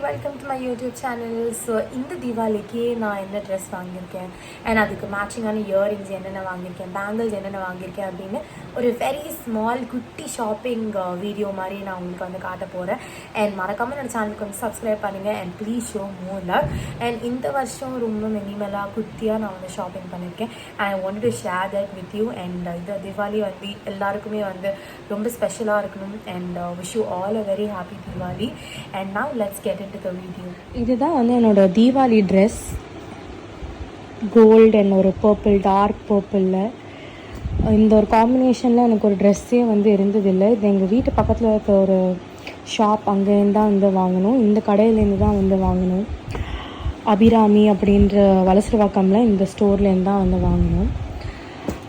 Welcome to my YouTube channel. So இந்த தீபாவளிக்கு நான் என்ன ட்ரெஸ் வாங்கியிருக்கேன் அண்ட் அதுக்கு மேட்சிங்கான இயரிங்ஸ் என்னென்ன வாங்கியிருக்கேன், பேங்கிள்ஸ் என்னென்ன வாங்கியிருக்கேன் அப்படின்னு ஒரு வெரி ஸ்மால் குட்டி ஷாப்பிங் வீடியோ மாதிரி நான் உங்களுக்கு வந்து காட்ட போகிறேன். அண்ட் மறக்காமல் என்னோட சேனலுக்கு வந்து சப்ஸ்கிரைப் பண்ணுங்கள் and please show more love. And இந்த வருஷம் ரொம்ப மினிமலாக குட்டியாக நான் வந்து ஷாப்பிங் பண்ணியிருக்கேன். I want to share that with you. And இந்த தீபாவளி வந்து எல்லாருக்குமே வந்து ரொம்ப ஸ்பெஷலாக இருக்கணும். And wish you all a very happy Deepavali. And now let's get into the video. இதுதான் வந்து என்னோட தீபாவளி ட்ரெஸ். கோல்டு அண்ட் ஒரு பர்பிள், டார்க் பர்பிளில் இந்த ஒரு காம்பினேஷனில் எனக்கு ஒரு ட்ரெஸ்ஸே வந்து இருந்ததில்லை. இது எங்கள் வீட்டு பக்கத்தில் இருக்க ஒரு ஷாப், அங்கேருந்து தான் வந்து வாங்கணும். இந்த கடையிலேருந்து தான் வந்து வாங்கணும். அபிராமி அப்படின்ற வலசரவாக்கமில் இந்த ஸ்டோர்லேருந்து தான் வந்து வாங்கணும்.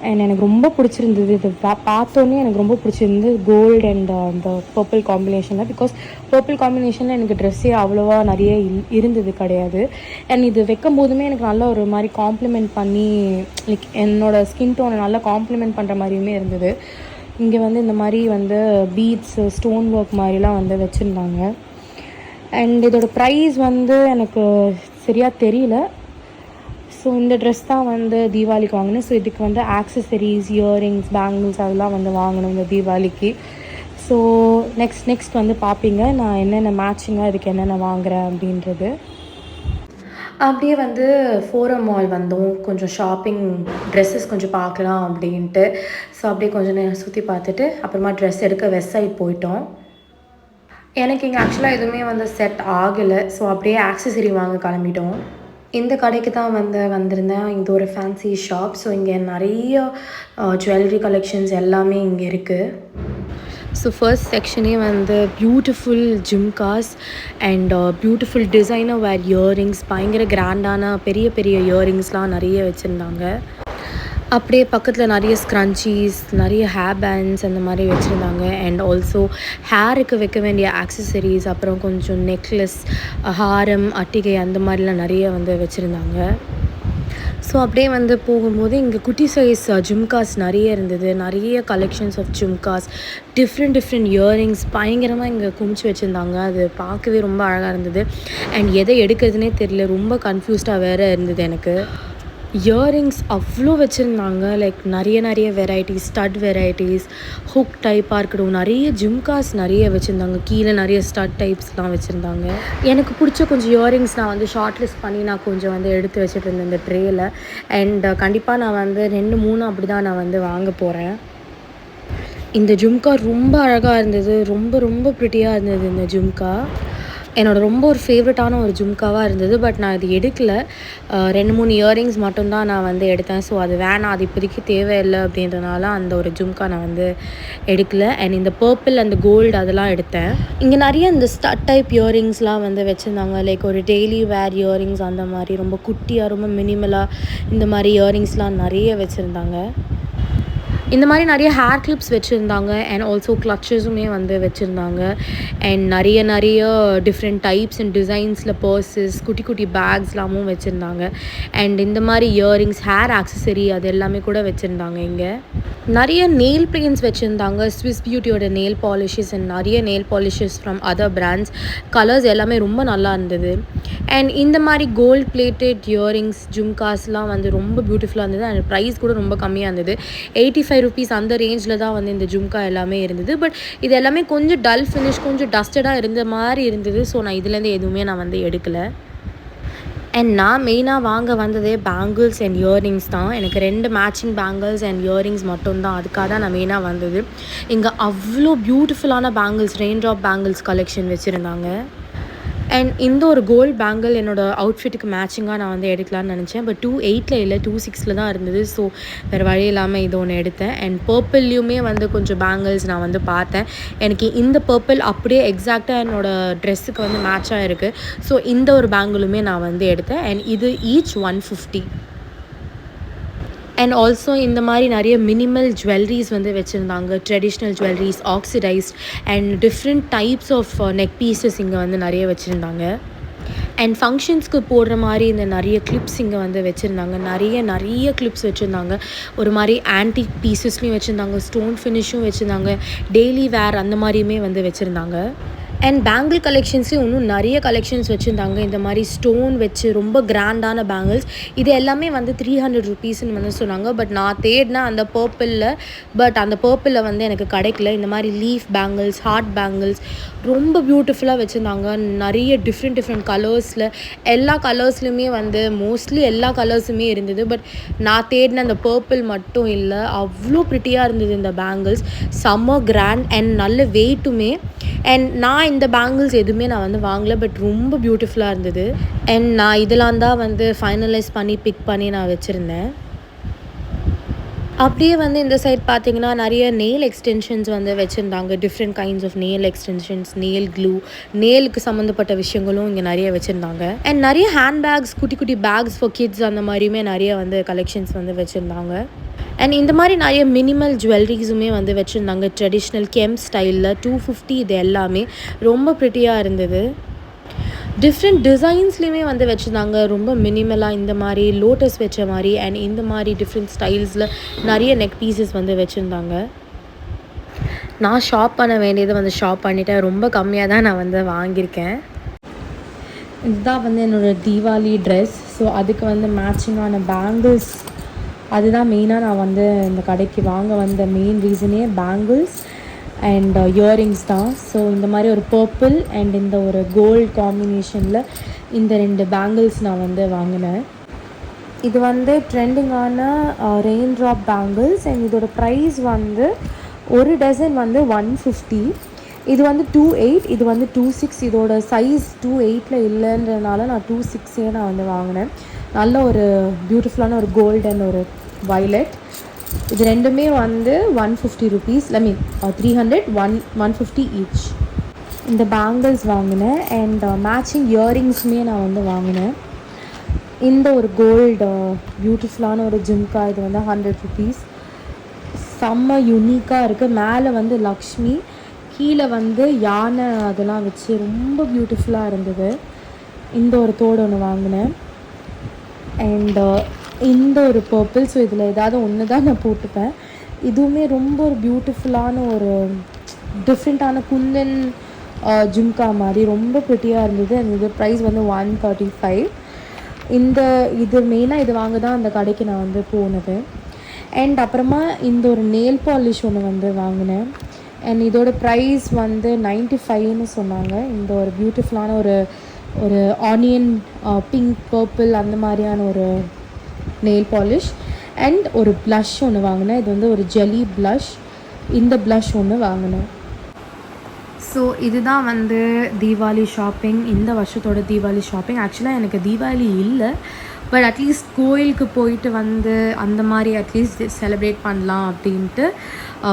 அண்ட் எனக்கு ரொம்ப பிடிச்சிருந்தது. இது பார்த்தோன்னே எனக்கு ரொம்ப பிடிச்சிருந்தது கோல்டு அண்ட் அந்த பர்பிள் காம்பினேஷனில். பிகாஸ் பர்பிள் காம்பினேஷனில் எனக்கு ட்ரெஸ்ஸே அவ்வளோவா நிறைய இருந்தது கிடையாது. அண்ட் இது வைக்கும் போதுமே எனக்கு நல்லா ஒரு மாதிரி காம்ப்ளிமெண்ட் பண்ணி, லைக் என்னோடய ஸ்கின் டோனை நல்லா காம்ப்ளிமெண்ட் பண்ணுற மாதிரியுமே இருந்தது. இங்கே வந்து இந்த மாதிரி வந்து பீட்ஸு, ஸ்டோன் ஒர்க் மாதிரிலாம் வந்து வச்சுருந்தாங்க. அண்ட் இதோட ப்ரைஸ் வந்து எனக்கு சரியாக தெரியல. ஸோ இந்த ட்ரெஸ் தான் வந்து தீபாவளிக்கு வாங்கினேன். ஸோ இதுக்கு வந்து ஆக்சசரிஸ், இயரிங்ஸ், பேங்கிள்ஸ் அதெல்லாம் வந்து வாங்கணும் இந்த தீபாவளிக்கு. ஸோ நெக்ஸ்ட் வந்து பார்ப்பீங்க நான் என்னென்ன மேட்சிங்காக இதுக்கு என்னென்ன வாங்குகிறேன் அப்படின்றது. அப்படியே வந்து ஃபோரம் மால் வந்தோம். கொஞ்சம் ஷாப்பிங், ட்ரெஸ்ஸஸ் கொஞ்சம் பார்க்கலாம் அப்படின்ட்டு. ஸோ அப்படியே கொஞ்சம் நேரம் சுற்றி பார்த்துட்டு அப்புறமா ட்ரெஸ் எடுக்க வெஸ்ட் சைட் போயிட்டோம். எனக்கு இங்கே ஆக்சுவலாக எதுவுமே வந்து செட் ஆகலை. ஸோ அப்படியே ஆக்சசரி வாங்க கிளம்பிட்டோம். இந்த கடைக்கு தான் வந்திருந்தேன். இது ஒரு ஃபேன்சி ஷாப். ஸோ இங்கே நிறைய ஜுவல்லரி கலெக்ஷன்ஸ் எல்லாமே இங்கே இருக்குது. ஸோ ஃபர்ஸ்ட் செக்ஷனே வந்து beautiful ஜிம்காஸ் and beautiful designer where earrings, பயங்கர கிராண்டான பெரிய பெரிய இயரிங்ஸ்லாம் நிறைய வச்சுருந்தாங்க. அப்படியே பக்கத்தில் நிறைய ஸ்க்ரன்ச்சீஸ், நிறைய ஹேர் பேண்ட்ஸ் அந்த மாதிரி வச்சுருந்தாங்க. அண்ட் ஆல்சோ ஹேருக்கு வைக்க வேண்டிய ஆக்சசரிஸ், அப்புறம் கொஞ்சம் நெக்லஸ், ஹாரம், அட்டிகை அந்த மாதிரிலாம் நிறைய வந்து வச்சுருந்தாங்க. ஸோ அப்படியே வந்து போகும்போது இங்கே குட்டி சைஸ் ஜும்காஸ் நிறைய இருந்தது. நிறைய collections of jhumkas, different earrings பயங்கரமாக இங்கே குமிச்சு வச்சுருந்தாங்க. அது பார்க்கவே ரொம்ப அழகாக இருந்தது. அண்ட் எதை எடுக்கிறதுனே தெரியல, ரொம்ப கன்ஃபியூஸ்டாக வேறு இருந்தது எனக்கு. இயரிங்ஸ் அவ்வளோ வச்சுருந்தாங்க. லைக் நிறைய வெரைட்டிஸ், ஸ்டட் வெரைட்டிஸ், ஹுக் டைப்பாக இருக்கட்டும், நிறைய ஜிம்காஸ் நிறைய வச்சுருந்தாங்க. கீழே நிறைய ஸ்டட் டைப்ஸ்லாம் வச்சுருந்தாங்க. எனக்கு பிடிச்ச கொஞ்சம் இயரிங்ஸ் நான் வந்து ஷார்ட் லிஸ்ட் பண்ணி நான் கொஞ்சம் வந்து எடுத்து வச்சுட்டு இருந்தேன் இந்த ட்ரேயில். அண்ட் கண்டிப்பாக நான் வந்து 2-3 அப்படி தான் நான் வந்து வாங்க போகிறேன். இந்த ஜும்கா ரொம்ப அழகாக இருந்தது. ரொம்ப ப்ரிட்டியாக இருந்தது இந்த ஜும்கா. என்னோடய ஒரு ஃபேவரட்டான ஒரு ஜும்காவாக இருந்தது. பட் நான் இது எடுக்கலை. 2-3 இயரிங்ஸ் மட்டும்தான் நான் வந்து எடுத்தேன். ஸோ அது வேணாம், அது இப்போதைக்கு தேவையில்லை அப்படின்றனால அந்த ஒரு ஜும்கா நான் வந்து எடுக்கலை. அண்ட் இந்த பர்பிள் அந்த கோல்டு அதெல்லாம் எடுத்தேன். இங்கே நிறைய இந்த ஸ்டட் டைப் இயரிங்ஸ்லாம் வந்து வச்சுருந்தாங்க. லைக் ஒரு டெய்லி வேர் இயரிங்ஸ் அந்த மாதிரி ரொம்ப குட்டியாக, ரொம்ப மினிமலாக இந்த மாதிரி இயரிங்ஸ்லாம் நிறைய வச்சுருந்தாங்க. இந்த மாதிரி நிறைய ஹேர் கிளிப்ஸ் வச்சுருந்தாங்க. அண்ட் ஆல்சோ கிளச்சஸுமே வந்து வச்சுருந்தாங்க. அண்ட் நிறைய டிஃப்ரெண்ட் டைப்ஸ் அண்ட் டிசைன்ஸில் பர்ஸஸ், குட்டி பேக்ஸ்லாமும் வச்சுருந்தாங்க. அண்ட் இந்த மாதிரி இயரிங்ஸ், ஹேர் ஆக்சசரி அது எல்லாமே கூட வச்சுருந்தாங்க. இங்கே நிறைய நெயில் பெயிண்ட்ஸ் வச்சுருந்தாங்க. ஸ்விஸ் பியூட்டியோட நெயில் பாலிஷஸ் அண்ட் நிறைய nail polishes from other brands. Colours எல்லாமே ரொம்ப நல்லா இருந்தது. அண்ட் இந்த மாதிரி கோல்ட் பிளேட்டட் இயரிங்ஸ், ஜும்காஸ்லாம் வந்து ரொம்ப பியூட்டிஃபுல்லாக இருந்தது. அண்ட் ப்ரைஸ் கூட ரொம்ப கம்மியாக இருந்தது. 85 rupees அந்த ரேஞ்சில் தான் வந்து இந்த ஜும்கா எல்லாமே இருந்தது. பட் இது எல்லாமே கொஞ்சம் டல் ஃபினிஷ், கொஞ்சம் டஸ்டடாக இருந்த மாதிரி இருந்தது. ஸோ நான் இதுலேருந்து எதுவுமே நான் வந்து எடுக்கலை. அண்ட் நான் மெயினாக வாங்க வந்ததே பேங்கிள்ஸ் அண்ட் இயரிங்ஸ் தான். எனக்கு 2 மேட்சிங் பேங்கிள்ஸ் அண்ட் இயரிங்ஸ் மட்டும்தான். அதுக்காக தான் நான் மெயினாக வந்தது. இங்கே அவ்வளோ பியூட்டிஃபுல்லான bangles, rain drop bangles collection வச்சுருந்தாங்க. அண்ட் இந்த ஒரு கோல்டு பேங்கிள் என்னோடய அவுட்ஃபிட்டுக்கு மேட்சிங்காக நான் வந்து எடுக்கலான்னு நினச்சேன். பட் 2.8 இல்லை, 2.6 தான் இருந்தது. ஸோ வேறு வழி இல்லாமல் இது ஒன்று எடுத்தேன். அண்ட் பர்பிள்லேயுமே வந்து கொஞ்சம் பேங்கிள்ஸ் நான் வந்து பார்த்தேன். எனக்கு இந்த பர்பிள் அப்படியே எக்ஸாக்டாக என்னோடய ட்ரெஸ்ஸுக்கு வந்து மேட்சாக இருக்குது. ஸோ இந்த ஒரு பேங்கிளுமே நான் வந்து எடுத்தேன். அண்ட் இது ஈச் 150. அண்ட் ஆல்சோ இந்த மாதிரி நிறைய மினிமல் ஜுவல்லரிஸ் வந்து வச்சுருந்தாங்க. Traditional jewelleries, oxidised and different types of neck pieces இங்கே வந்து நிறைய வச்சுருந்தாங்க. அண்ட் ஃபங்க்ஷன்ஸ்க்கு போடுற மாதிரி இந்த நிறைய கிளிப்ஸ் இங்கே வந்து வச்சுருந்தாங்க. நிறைய கிளிப்ஸ் வச்சுருந்தாங்க. ஒரு மாதிரி ஆன்டிக் பீசஸ்லையும் வச்சுருந்தாங்க, ஸ்டோன் ஃபினிஷும் வச்சுருந்தாங்க, டெய்லி வேர் அந்த மாதிரியுமே வந்து வச்சுருந்தாங்க. அண்ட் பேங்கிள் கலெக்ஷன்ஸ்லேயும் இன்னும் நிறைய கலெக்ஷன்ஸ் வச்சுருந்தாங்க. இந்த மாதிரி ஸ்டோன் வச்சு ரொம்ப கிராண்டான பேங்கிள்ஸ். இது எல்லாமே வந்து 300 ருபீஸ்ன்னு வந்து சொன்னாங்க. பட் நான் தேடினேன் அந்த பர்பிளில் வந்து எனக்கு கிடைக்கல. இந்த மாதிரி லீஃப் பேங்கிள்ஸ், ஹார்ட் பேங்கிள்ஸ் ரொம்ப பியூட்டிஃபுல்லாக வச்சுருந்தாங்க. நிறைய டிஃப்ரெண்ட் கலர்ஸில், எல்லா கலர்ஸ்லையுமே வந்து மோஸ்ட்லி எல்லா கலர்ஸுமே இருந்தது. பட் நான் தேடின அந்த பர்பிள் மட்டும் இல்லை. அவ்வளோ ப்ரிட்டியாக இருந்தது இந்த பேங்கிள்ஸ். செம்ம கிராண்ட் அண்ட் நல்ல வெயிட்டுமே. அண்ட் நான் இந்த பேங்கிள்ஸ் எதுவுமே நான் வந்து வாங்கலை. பட் ரொம்ப பியூட்டிஃபுல்லாக இருந்தது. அண்ட் நான் இதெல்லாம் தான் வந்து ஃபைனலைஸ் பண்ணி பிக் பண்ணி நான் வச்சுருந்தேன். அப்படியே வந்து இந்த சைட் பார்த்தீங்கன்னா நிறைய நெயில் எக்ஸ்டென்ஷன்ஸ் வந்து வச்சுருந்தாங்க. Different kinds of nail extensions, nail glue, நெயிலுக்கு சம்மந்தப்பட்ட விஷயங்களும் இங்கே நிறைய வச்சுருந்தாங்க. அண்ட் நிறைய ஹேண்ட் பேக்ஸ், குட்டி குட்டி பேக்ஸ் ஃபார் கிட்ஸ் அந்த மாதிரியுமே நிறைய வந்து கலெக்ஷன்ஸ் வந்து வச்சுருந்தாங்க. அண்ட் இந்த மாதிரி நிறைய மினிமல் ஜுவல்லரிஸுமே வந்து வச்சுருந்தாங்க. ட்ரெடிஷ்னல் கெம் ஸ்டைலில் 250 இது எல்லாமே ரொம்ப ப்ரிட்டியாக இருந்தது. டிஃப்ரெண்ட் டிசைன்ஸ்லேயுமே வந்து வச்சுருந்தாங்க. ரொம்ப மினிமலாக இந்த மாதிரி லோட்டஸ் வச்ச மாதிரி அண்ட் இந்த மாதிரி டிஃப்ரெண்ட் ஸ்டைல்ஸில் நிறைய நெக் பீசஸ் வந்து வச்சுருந்தாங்க. நான் ஷாப் பண்ண வேண்டியதை வந்து ஷாப் பண்ணிவிட்டேன். ரொம்ப கம்மியாக தான் நான் வந்து வாங்கியிருக்கேன். இதுதான் வந்து என்னோடய தீபாவளி ட்ரெஸ். ஸோ அதுக்கு வந்து மேட்சிங்கான பேங்கிள்ஸ், அதுதான் மெயினாக நான் வந்து இந்த கடைக்கு வாங்க வந்த மெயின் ரீசனே பேங்கிள்ஸ் அண்ட் இயரிங்ஸ் தான். ஸோ இந்த மாதிரி ஒரு பர்பிள் அண்ட் இந்த ஒரு கோல்டு காம்பினேஷனில் இந்த 2 பேங்கிள்ஸ் நான் வந்து வாங்கினேன். இது வந்து ட்ரெண்டிங்கான ரெயின் ட்ராப் பேங்கிள்ஸ். அண்ட் இதோட ப்ரைஸ் வந்து ஒரு டசன் வந்து 150. இது வந்து 28, இது வந்து 26. இதோட சைஸ் 28ல் இல்லைன்றதுனால நான் 26 நான் வந்து வாங்கினேன். நல்ல ஒரு பியூட்டிஃபுல்லான ஒரு கோல்டு அண்ட் ஒரு வயலட். இது ரெண்டுமே வந்து 150 ருபீஸ், 300, 150 ஈச். இந்த பேங்கிள்ஸ் வாங்கினேன். அண்ட் மேட்சிங் இயரிங்ஸுமே நான் வந்து வாங்கினேன். இந்த ஒரு கோல்டு பியூட்டிஃபுல்லான ஒரு ஜிம்கா, இது வந்து 100 ருபீஸ். செம்ம யூனிக்காக இருக்குது. மேலே வந்து லக்ஷ்மி, கீழே வந்து யானை அதெல்லாம் வச்சு ரொம்ப பியூட்டிஃபுல்லாக இருந்தது. இந்த ஒரு தோடு ஒன்று வாங்கினேன். அண்ட் இந்த ஒரு பர்பிள். ஸோ இதில் ஏதாவது ஒன்று தான் நான் போட்டுப்பேன். இதுவுமே ரொம்ப ஒரு பியூட்டிஃபுல்லான ஒரு டிஃப்ரெண்ட்டான குந்தன் ஜும்கா மாதிரி ரொம்ப ப்ரிட்டியாக இருந்தது. அண்ட் இது ப்ரைஸ் வந்து 135. இது மெயினாக இது வாங்க தான் அந்த கடைக்கு நான் வந்து போனது. அண்ட் அப்புறமா இந்த ஒரு நெயில் பாலிஷ் ஒன்று வந்து வாங்கினேன். அண்ட் இதோட ப்ரைஸ் வந்து 95ன்னு சொன்னாங்க. இந்த ஒரு பியூட்டிஃபுல்லான ஒரு ஆனியன் பிங்க், பர்பிள் அந்த மாதிரியான ஒரு நெயில் பாலிஷ். அண்ட் ஒரு ப்ளஷ் ஒன்று வாங்கினேன். இது வந்து ஒரு ஜெல்லி ப்ளஷ். இந்த ப்ளஷ் ஒன்று வாங்கினேன். ஸோ இதுதான் வந்து தீபாவளி ஷாப்பிங், இந்த வருஷத்தோட தீபாவளி ஷாப்பிங். ஆக்சுவலாக எனக்கு தீபாவளி இல்லை, பட் அட்லீஸ்ட் கோயிலுக்கு போயிட்டு வந்து அந்த மாதிரி அட்லீஸ்ட் செலிப்ரேட் பண்ணலாம் அப்படின்ட்டு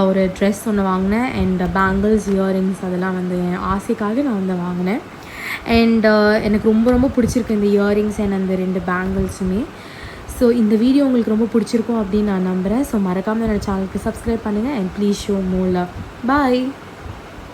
ஒரு ட்ரெஸ் ஒன்று வாங்கினேன். அண்ட் பேங்கிள்ஸ், இயரிங்ஸ் அதெல்லாம் வந்து என் ஆசைக்காக நான் வந்து வாங்கினேன். அண்ட் எனக்கு ரொம்ப ரொம்ப பிடிச்சிருக்கு இந்த இயரிங்ஸ் அண்ட் அந்த 2 பேங்கிள்ஸுமே. ஸோ இந்த வீடியோ உங்களுக்கு ரொம்ப பிடிச்சிருக்கும் அப்படின்னு நான் நம்புகிறேன். ஸோ மறக்காமல் என்னோடய சேனலுக்கு சப்ஸ்கிரைப் பண்ணுங்கள். And please show more love. Bye.